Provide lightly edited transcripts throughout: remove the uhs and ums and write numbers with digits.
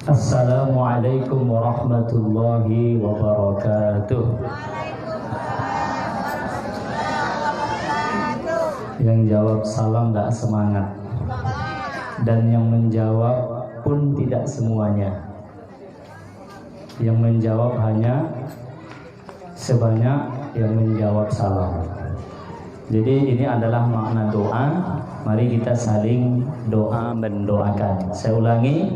Assalamualaikum warahmatullahi wabarakatuh. Yang jawab salam tidak semangat, dan yang menjawab pun tidak semuanya. Yang menjawab hanya sebanyak yang menjawab salam. Jadi ini adalah makna doa. Mari kita saling doa mendoakan. Saya ulangi.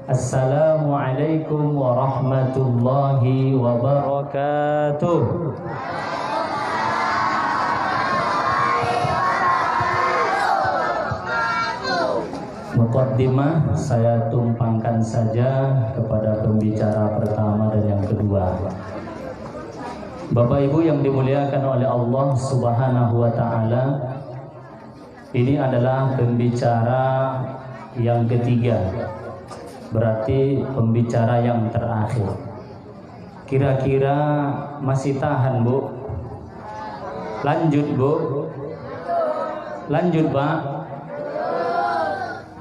Assalamualaikum warahmatullahi wabarakatuh. Muqaddimah saya tumpangkan saja kepada pembicara pertama dan yang kedua. Bapak Ibu yang dimuliakan oleh Allah Subhanahu wa taala, ini adalah pembicara yang ketiga. Berarti pembicara yang terakhir. Kira-kira masih tahan, Bu? Lanjut, Bu? Lanjut, Pak?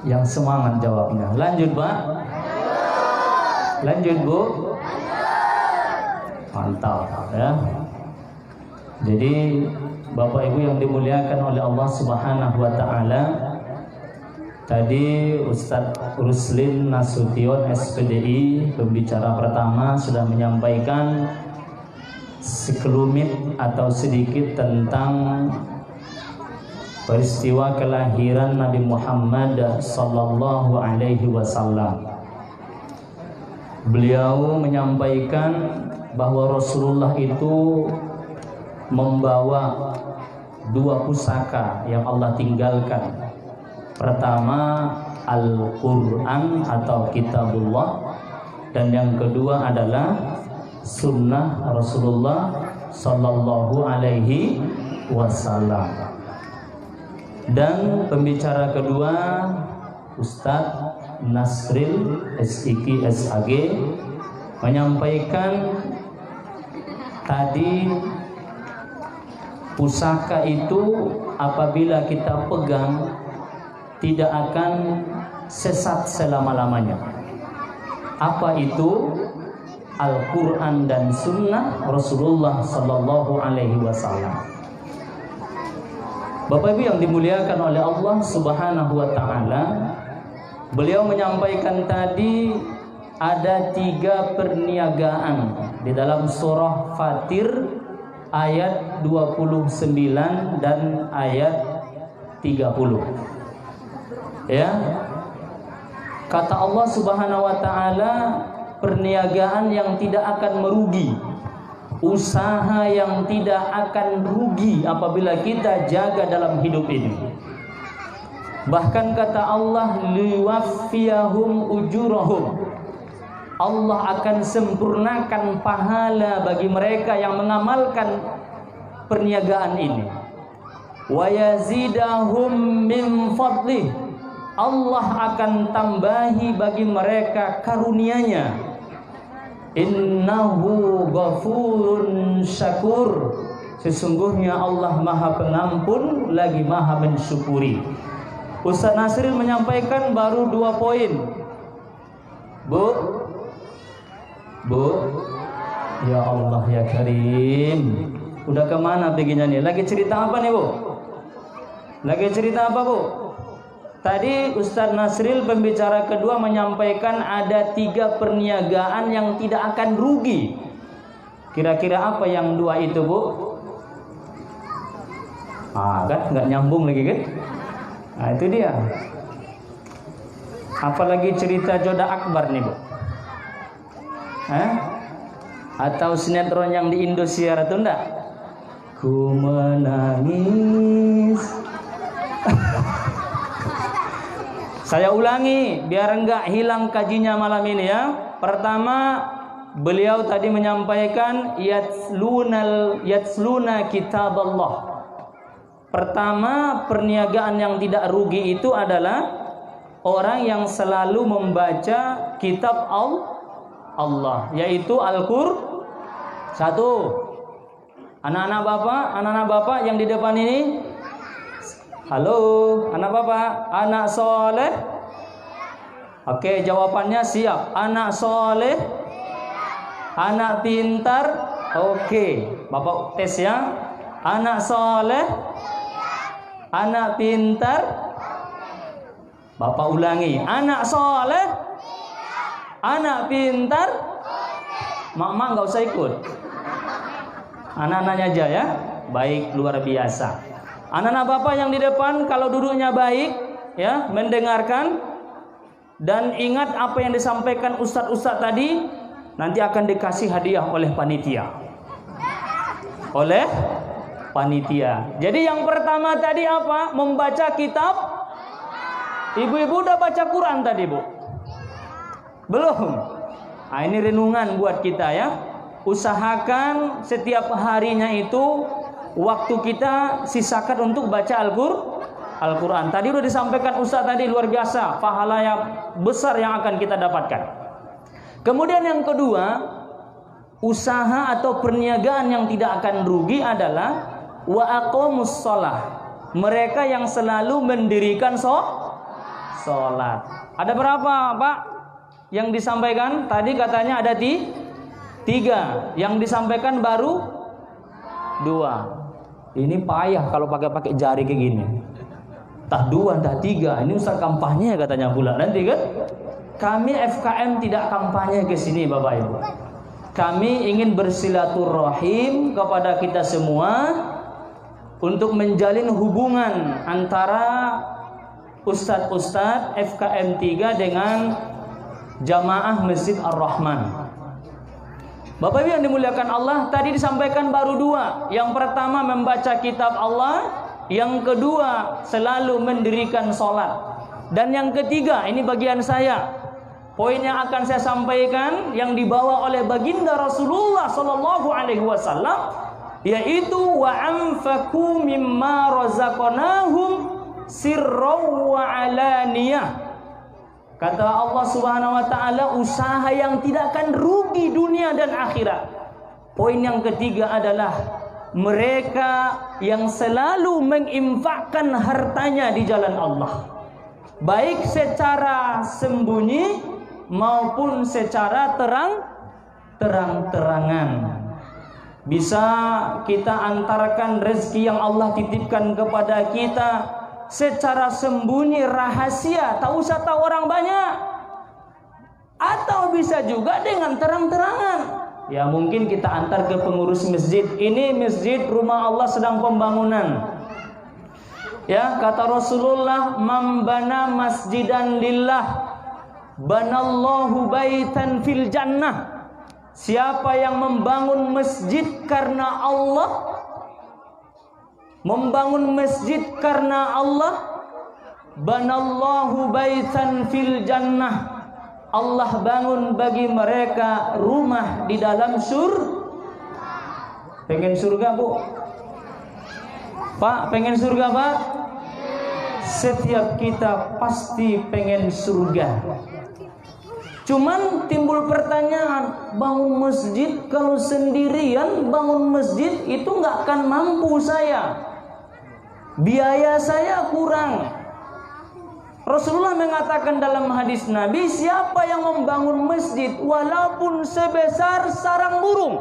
Yang semangat jawabnya. Lanjut, Pak? Lanjut, Bu? Mantap, ya. Jadi Bapak Ibu yang dimuliakan oleh Allah Subhanahu wa taala, tadi Ustadz Ruslin Nasution SPDI, pembicara pertama, sudah menyampaikan sekelumit atau sedikit tentang peristiwa kelahiran Nabi Muhammad sallallahu alaihi wasallam. Beliau menyampaikan bahwa Rasulullah itu membawa dua pusaka yang Allah tinggalkan. Pertama Al-Quran atau Kitabullah, dan yang kedua adalah Sunnah Rasulullah Sallallahu Alaihi Wasallam. Dan pembicara kedua Ustadz Nasril SIK SAG menyampaikan tadi pusaka itu apabila kita pegang tidak akan sesat selama-lamanya. Apa itu? Al-Quran dan Sunnah Rasulullah Sallallahu Alaihi Wasallam. Bapak Ibu yang dimuliakan oleh Allah Subhanahu Wa Taala, beliau menyampaikan tadi ada 3 perniagaan di dalam surah Fatir ayat 29 dan ayat 30. Ya, kata Allah Subhanahu wa taala, perniagaan yang tidak akan merugi, usaha yang tidak akan rugi apabila kita jaga dalam hidup ini. Bahkan kata Allah, liwaffiyahum ujurahum, Allah akan sempurnakan pahala bagi mereka yang mengamalkan perniagaan ini. Wa yazidahum min fadlih, Allah akan tambahi bagi mereka karunia-Nya. Innahu ghafurun syakur, sesungguhnya Allah Maha Pengampun lagi Maha Mensyukuri. Ustaz Nasril menyampaikan baru 2 poin. Bu, ya Allah ya Karim, udah kemana perginya nih? Lagi cerita apa nih, Bu? Lagi cerita apa, Bu? Tadi Ustadz Nasril pembicara kedua menyampaikan ada 3 perniagaan yang tidak akan rugi. Kira-kira apa yang 2 itu, Bu? Kan nggak nyambung lagi kan? Nah itu dia. Apalagi cerita Joda Akbar nih, Bu? Atau sinetron yang di Indosiar itu enggak? Ku menangis. Saya ulangi biar enggak hilang kajinya malam ini ya. Pertama, beliau tadi menyampaikan yatsluna kitaballah. Pertama, perniagaan yang tidak rugi itu adalah orang yang selalu membaca kitab Allah, yaitu Al-Qur'an. 1. Anak-anak bapak yang di depan ini, Halo, anak bapak, anak soleh. Oke, jawabannya siap. Anak soleh, anak pintar. Oke, bapak tes ya. Anak soleh, anak pintar. Bapak ulangi. Anak soleh, anak pintar. Mak nggak usah ikut. Anak-anaknya aja ya. Baik, luar biasa. Anak-anak bapak yang di depan kalau duduknya baik ya, mendengarkan dan ingat apa yang disampaikan ustadz-ustadz tadi, nanti akan dikasih hadiah oleh panitia. Oleh panitia. Jadi yang pertama tadi apa? Membaca kitab. Ibu-ibu udah baca Quran tadi, Bu? Belum? Nah, ini renungan buat kita ya. Usahakan setiap harinya itu waktu kita sisakan untuk baca Al-Quran. Tadi udah disampaikan Ustaz tadi, luar biasa pahala yang besar yang akan kita dapatkan. Kemudian yang kedua, usaha atau perniagaan yang tidak akan rugi adalah wa aqamus shalah. Mereka yang selalu mendirikan sholat. Ada berapa, Pak? Yang disampaikan tadi katanya ada 3. Yang disampaikan baru 2. Ini payah kalau pakai jari kayak gini. Tah 2, tah 3. Ini Ustaz kampanye katanya pula nanti kan. Kami FKM tidak kampanye ke sini Bapak Ibu. Kami ingin bersilaturahim kepada kita semua untuk menjalin hubungan antara ustadz-ustadz FKM 3 dengan jamaah Masjid Ar-Rahman. Bapak Ibu yang dimuliakan Allah, tadi disampaikan baru 2. Yang pertama membaca kitab Allah, yang kedua selalu mendirikan sholat, dan yang ketiga ini bagian saya. Poin yang akan saya sampaikan yang dibawa oleh baginda Rasulullah Sallallahu Alaihi Wasallam, yaitu wa anfaku mimma razaqnahum sirran wa alaniyah. Kata Allah Subhanahu wa taala, usaha yang tidak akan rugi dunia dan akhirat. Poin yang ketiga adalah mereka yang selalu menginfakkan hartanya di jalan Allah, baik secara sembunyi maupun secara terang-terangan. Bisa kita antarkan rezeki yang Allah titipkan kepada kita secara sembunyi, rahasia, tak usah tahu orang banyak, atau bisa juga dengan terang-terangan. Ya mungkin kita antar ke pengurus masjid, ini masjid rumah Allah sedang pembangunan. Ya, kata Rasulullah, man bana masjidan lillah banallahu baitan fil jannah. Siapa yang membangun masjid karena Allah, membangun masjid karena Allah, banallahu baitan fil jannah. Allah bangun bagi mereka rumah di dalam Pengen surga, Bu? Pak, pengen surga, Pak? Setiap kita pasti pengen surga. Cuman timbul pertanyaan, bangun masjid kalau sendirian bangun masjid itu nggak akan mampu saya. Biaya saya kurang. Rasulullah mengatakan dalam hadis Nabi, siapa yang membangun masjid walaupun sebesar sarang burung,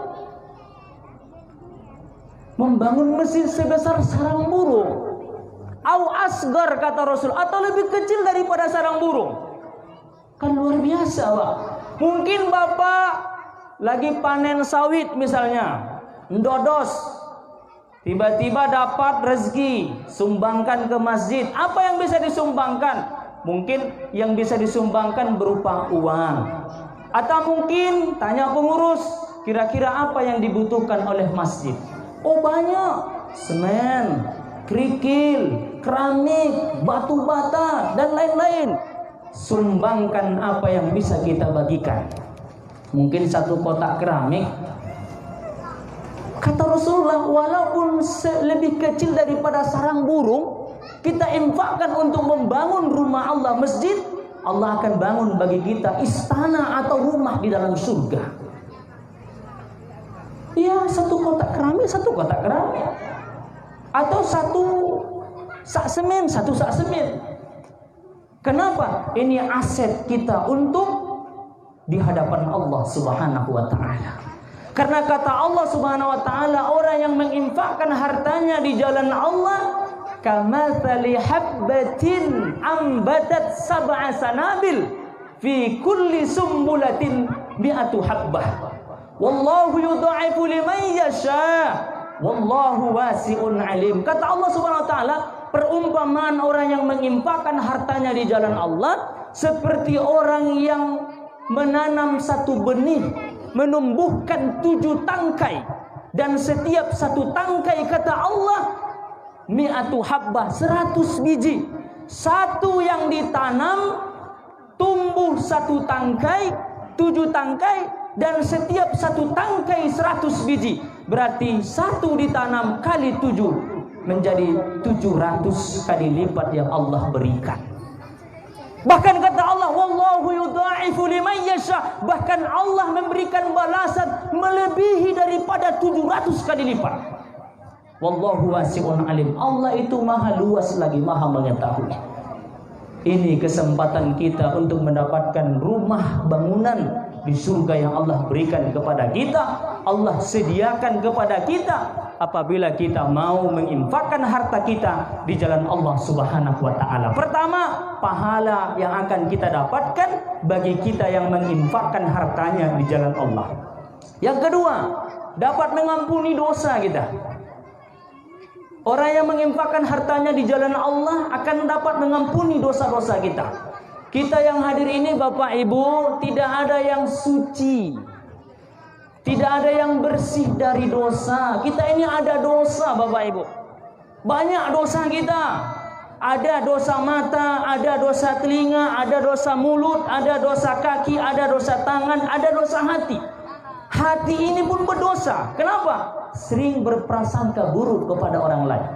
membangun masjid sebesar sarang burung, au asgar kata Rasul, atau lebih kecil daripada sarang burung, kan luar biasa, Pak. Mungkin Bapak lagi panen sawit misalnya, ndodos, tiba-tiba dapat rezeki, sumbangkan ke masjid. Apa yang bisa disumbangkan? Mungkin yang bisa disumbangkan berupa uang. Atau mungkin tanya pengurus, kira-kira apa yang dibutuhkan oleh masjid? Oh banyak, semen, kerikil, keramik, batu bata, dan lain-lain. Sumbangkan apa yang bisa kita bagikan. Mungkin 1 kotak keramik, kata Rasulullah, walaupun lebih kecil daripada sarang burung, kita infakkan untuk membangun rumah Allah, masjid, Allah akan bangun bagi kita istana atau rumah di dalam surga. Ya, 1 kotak keramik, 1 kotak keramik, atau sak semen, satu sak semen. Kenapa? Ini aset kita untuk di hadapan Allah Subhanahu wa taala. Karena kata Allah Subhanahu wa taala, orang yang menginfakkan hartanya di jalan Allah kamatsali habbatin ambatat sab'a sanabil fi kulli sumbulatin mi'atu habbah. Wallahu yudha'ifu liman yasha. Wallahu wasi'un alim. Kata Allah Subhanahu wa taala, perumpamaan orang yang menginfakkan hartanya di jalan Allah seperti orang yang menanam satu benih, menumbuhkan 7 tangkai, dan setiap satu tangkai kata Allah mi'atu habbah, 100 biji. Satu yang ditanam tumbuh 1 tangkai, 7 tangkai, dan setiap satu tangkai 100 biji. Berarti 1 ditanam kali 7 menjadi 700 kali lipat yang Allah berikan. Bahkan kata Allah, wallahu yudha'ifu liman yasha. Bahkan Allah memberikan balasan melebihi daripada 700 kali lipat. Wallahu wasi'un alim. Allah itu maha luas lagi, maha mengetahui. Ini kesempatan kita untuk mendapatkan rumah bangunan di surga yang Allah berikan kepada kita, Allah sediakan kepada kita apabila kita mau menginfakkan harta kita di jalan Allah Subhanahu wa taala. Pertama, pahala yang akan kita dapatkan bagi kita yang menginfakkan hartanya di jalan Allah. Yang kedua, dapat mengampuni dosa kita. Orang yang menginfakkan hartanya di jalan Allah akan dapat mengampuni dosa-dosa kita. Kita yang hadir ini Bapak Ibu, tidak ada yang suci, tidak ada yang bersih dari dosa. Kita ini ada dosa Bapak Ibu, banyak dosa kita. Ada dosa mata, ada dosa telinga, ada dosa mulut, ada dosa kaki, ada dosa tangan, ada dosa hati. Hati ini pun berdosa. Kenapa? Sering berprasangka buruk kepada orang lain.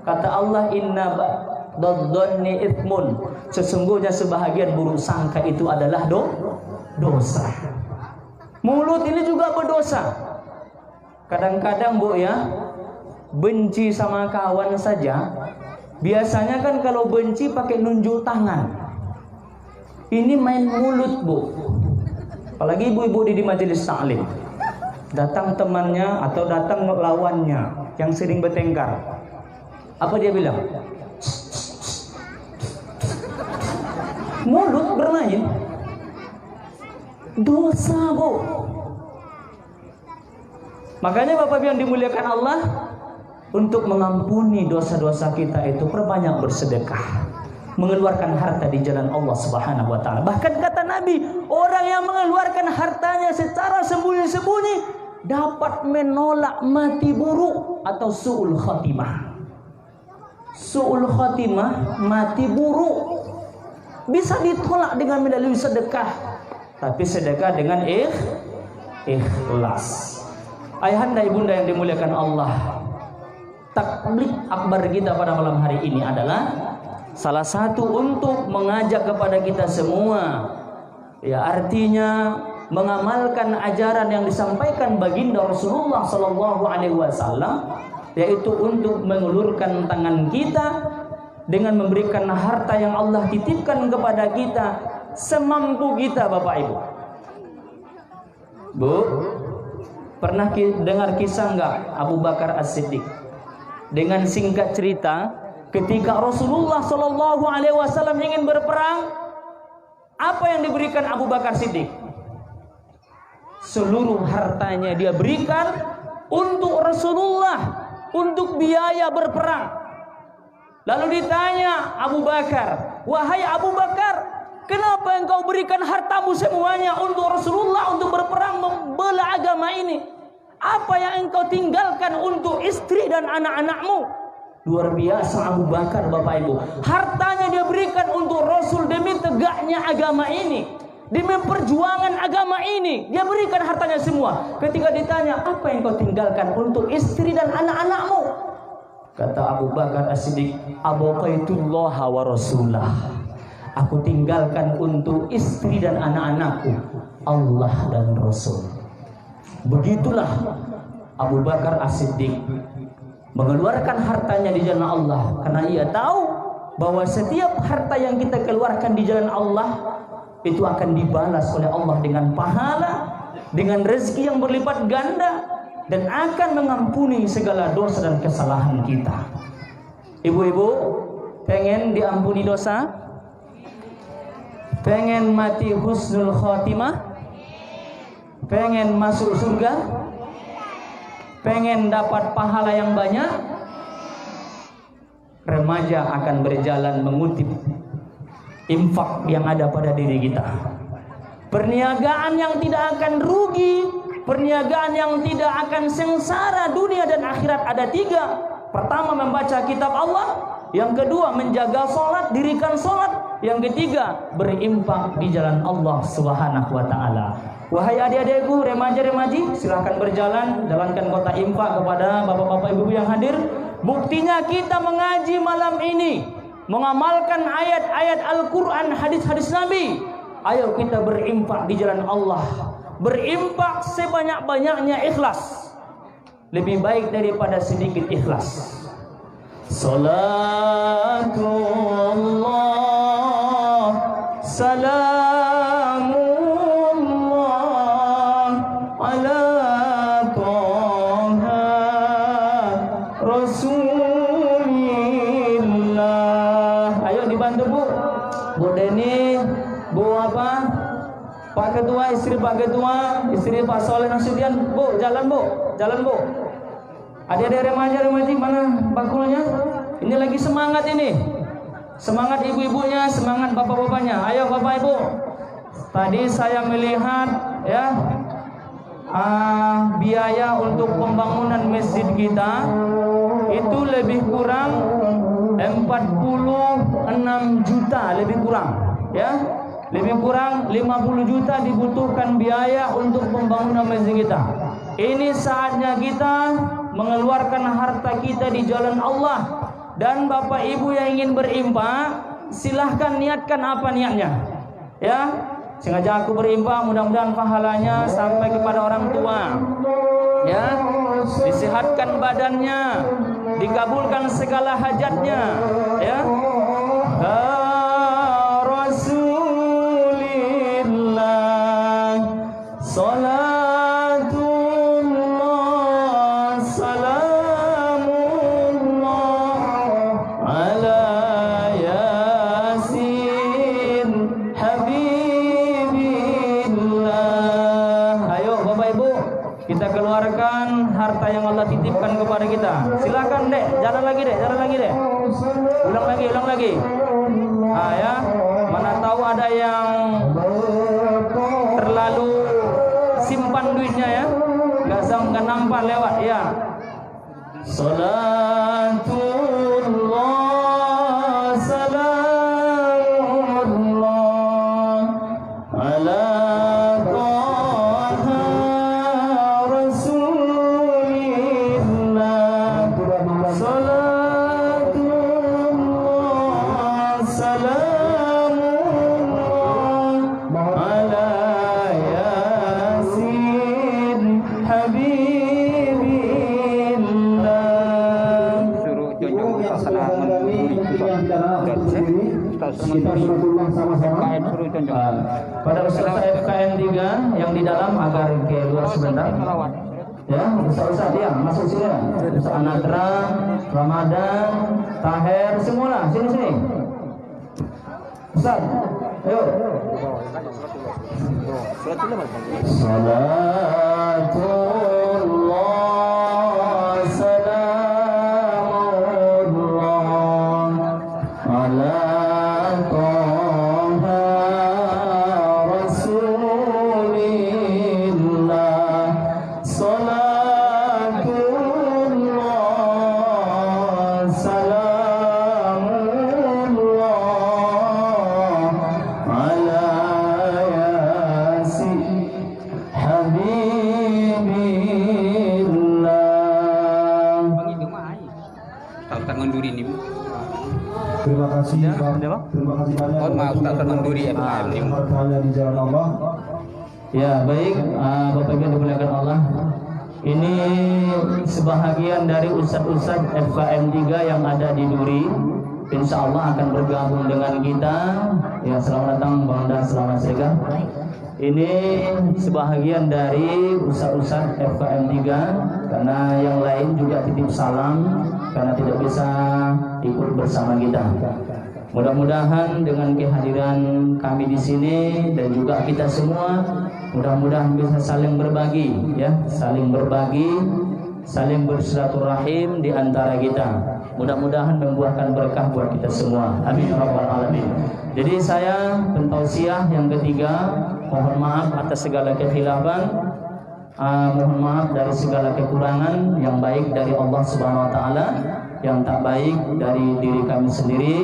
Kata Allah, inna ba'dadh-dhanni itsmun. Sesungguhnya sebahagian buruk sangka itu adalah dosa. Mulut ini juga berdosa. Kadang-kadang Bu ya, benci sama kawan saja. Biasanya kan kalau benci pakai nunjuk tangan. Ini main mulut Bu. Apalagi ibu-ibu di majelis taklim. Datang temannya atau datang lawannya yang sering bertengkar. Apa dia bilang? Mulut bermain. Dosa Bu. Makanya Bapak yang dimuliakan Allah, untuk mengampuni dosa-dosa kita itu perbanyak bersedekah, mengeluarkan harta di jalan Allah Subhanahu wa taala. Bahkan kata Nabi, orang yang mengeluarkan hartanya secara sembunyi-sembunyi dapat menolak mati buruk atau su'ul khatimah. Su'ul khatimah, mati buruk, bisa ditolak dengan melalui sedekah, tapi sedekah dengan ikhlas. Ayahanda ibunda yang dimuliakan Allah, takbir akbar kita pada malam hari ini adalah salah satu untuk mengajak kepada kita semua, ya artinya mengamalkan ajaran yang disampaikan baginda Rasulullah sallallahu alaihi wasallam, yaitu untuk mengulurkan tangan kita dengan memberikan harta yang Allah titipkan kepada kita semampu kita. Bapak Ibu, Bu, pernah dengar kisah enggak Abu Bakar As-Siddiq? Dengan singkat cerita, ketika Rasulullah sallallahu alaihi wasallam ingin berperang, apa yang diberikan Abu Bakar Siddiq? Seluruh hartanya dia berikan untuk Rasulullah, untuk biaya berperang. Lalu ditanya Abu Bakar, wahai Abu Bakar, kenapa engkau berikan hartamu semuanya untuk Rasulullah, untuk berperang membela agama ini? Apa yang engkau tinggalkan untuk istri dan anak-anakmu? Luar biasa Abu Bakar Bapak Ibu. Hartanya dia berikan untuk Rasul demi tegaknya agama ini, demi perjuangan agama ini. Dia berikan hartanya semua. Ketika ditanya, apa yang kau tinggalkan untuk istri dan anak-anakmu? Kata Abu Bakar As-Siddiq, abaqaitullah wa rasulah. Aku tinggalkan untuk istri dan anak-anakku Allah dan Rasul. Begitulah Abu Bakar As-Siddiq mengeluarkan hartanya di jalan Allah, karena ia tahu bahwa setiap harta yang kita keluarkan di jalan Allah itu akan dibalas oleh Allah dengan pahala, dengan rezeki yang berlipat ganda, dan akan mengampuni segala dosa dan kesalahan kita. Ibu-ibu, pengen diampuni dosa? Pengen mati husnul khotimah? Pengen masuk surga? Pengen dapat pahala yang banyak? Remaja akan berjalan mengutip infak yang ada pada diri kita. Perniagaan yang tidak akan rugi, perniagaan yang tidak akan sengsara dunia dan akhirat ada 3. Pertama, membaca kitab Allah. Yang kedua, menjaga sholat, dirikan sholat. Yang ketiga, berimpak di jalan Allah Subhanahu wa ta'ala. Wahai adik-adikku, remaja-remaji, silahkan berjalan, jalankan kota infak kepada bapak-bapak ibu yang hadir. Buktinya kita mengaji malam ini, mengamalkan ayat-ayat Al-Quran, hadis-hadis Nabi. Ayo kita berimpak di jalan Allah. Berimpak sebanyak-banyaknya ikhlas. Lebih baik daripada sedikit ikhlas. Salatullah, salamullah ala Toha Rasulillah. Ayo dibantu Bu. Bu Deni, Bu apa? Pak Ketua, istri Pak Ketua, istri Pak Soleh Nasudian. Bu, jalan Bu, jalan Bu. Adik-adik remaja-remaji, mana bakulnya? Ini lagi semangat ini. Semangat ibu-ibunya, semangat bapak-bapaknya. Ayo bapak ibu. Tadi saya melihat ya biaya untuk pembangunan masjid kita itu lebih kurang 46 juta, lebih kurang ya. Lebih kurang 50 juta dibutuhkan biaya untuk pembangunan masjid kita. Ini saatnya kita mengeluarkan harta kita di jalan Allah. Dan bapak ibu yang ingin berimpak, silahkan niatkan apa niatnya ya. Sengaja aku berimpak, mudah-mudahan pahalanya sampai kepada orang tua ya, disehatkan badannya, dikabulkan segala hajatnya ya. Rasulillah salatullah salamullah ala yasin habibillah. Ayo bapak ibu, kita keluarkan harta yang Allah titipkan kepada kita. Silakan dek, jalan lagi dek, jalan lagi dek. Ulang lagi, ulang lagi. Ya, mana tahu ada yang terlalu simpan duitnya ya, nggak nampak lewat ya. Salatullah salamullah ala Toha Rasulillah salatullah salamullah ala yasin habibillah. Suruh junjung utasana kita sunatullah sama-sama. suruh junjung. Pada peserta FKM 3 yang di dalam agar keluar sebentar. Ya, Ustaz ya, masuk sini ya. Ustaz Anadra, Ramadan, Taher, semua sini. Ustaz, ayo. Salatullah salamullah ala Toha Rasulillah salatullah salamullah ala yasin habibillah. Tahu tangan duri ni. Terima kasih Pak. Ada, Pak? Terima kasih banyak. Mohon maaf tak tangan duri FKM ni. Hartanya di jalan Allah. Ya baik, Bapak Ibu yang dimuliakan Allah. Ini sebahagian dari ustadz-ustadz FKM 3 yang ada di Duri. Insya Allah akan bergabung dengan kita. Ya, selamat datang Bang Dan, selamat sekali. Ini sebahagian dari ustadz-ustadz FKM 3, karena yang lain juga titip salam karena tidak bisa ikut bersama kita. Mudah-mudahan dengan kehadiran kami di sini dan juga kita semua, mudah-mudahan bisa saling berbagi, ya, saling berbagi, saling bersilaturahim di antara kita. Mudah-mudahan membuahkan berkah buat kita semua. Amin ya rabbal alamin. Jadi saya pentausiah yang ketiga, mohon maaf atas segala kekhilafan, mohon maaf dari segala kekurangan, yang baik dari Allah Subhanahu wa taala, yang tak baik dari diri kami sendiri.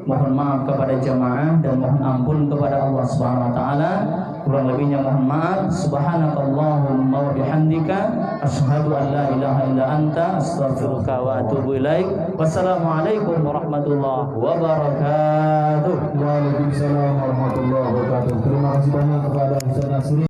Mohon maaf kepada jamaah dan mohon ampun kepada Allah Subhanahu wa taala. Kurang lebihnya mohon maaf. Subhanakallahumma wa bihamdika asyhadu an la ilaha illa anta astaghfiruka wa atubu ilaik. Wassalamualaikum warahmatullahi wabarakatuh. Waalaikumsalam warahmatullahi wabarakatuh. Terima kasih banyak kepada Ustaz Nasri.